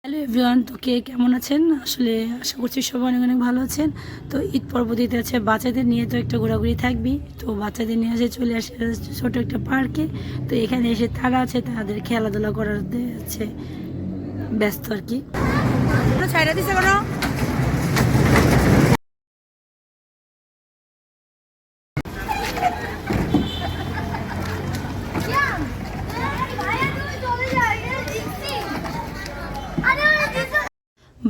Hello everyone, তো কে কেমন আছেন? আসলে আশা করছি সবাই অনেক অনেক ভালো আছেন। তো ঈদ পরবর্তীতে আছে বাচ্চাদের নিয়ে তো একটা ঘোরাঘুরি থাকবি। তো বাচ্চাদের নিয়ে এসে চলে আসে ছোটো একটা পার্কে। তো এখানে এসে তারা আছে তাদের খেলাধুলা করার আছে ব্যস্ত আর কি। ছাইড়া দিছে কোনো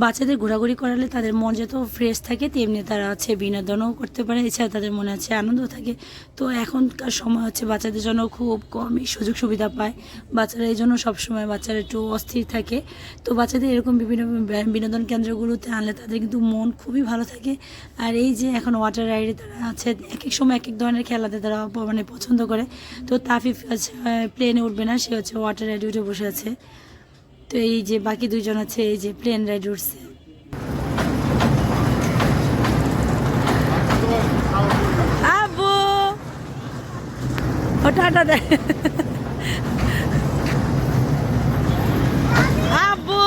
বাচ্চাদের ঘোরাঘুরি করালে তাদের মন যত ফ্রেশ থাকে তেমনি তারা আছে বিনোদনও করতে পারে, এছাড়া তাদের মনে আছে আনন্দ থাকে। তো এখনকার সময় হচ্ছে বাচ্চাদের জন্য খুব কমই সুযোগ সুবিধা পায় বাচ্চারা, এই জন্য সবসময় বাচ্চারা একটু অস্থির থাকে। তো বাচ্চাদের এরকম বিভিন্ন বিনোদন কেন্দ্রগুলোতে আনলে তাদের কিন্তু মন খুবই ভালো থাকে। আর এই যে এখন ওয়াটার রাইডে তারা আছে এক এক সময় এক এক ধরনের খেলাতে তারা মানে পছন্দ করে। তো তাফিফ আছে প্লেনে উঠবে না, সে হচ্ছে ওয়াটার রাইডে উঠে বসে আছে। তো এই যে বাকি দুইজন আছে এই যে প্লেন রাইড উঠছে। আবু ওটা দেয় আবু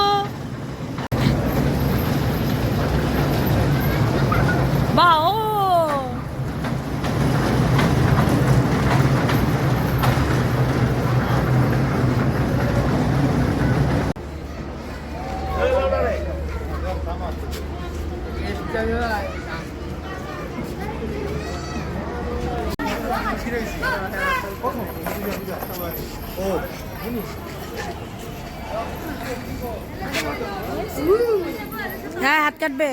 বাও হ্যাঁ হাত কাটবে।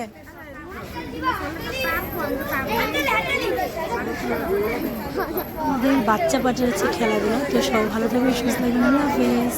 আমাদের বাচ্চা পাটির হচ্ছে খেলাধুলা। তো সব ভালো থাকবে, সুস্থ থাকবেন। আল্লাহ হাফেজ।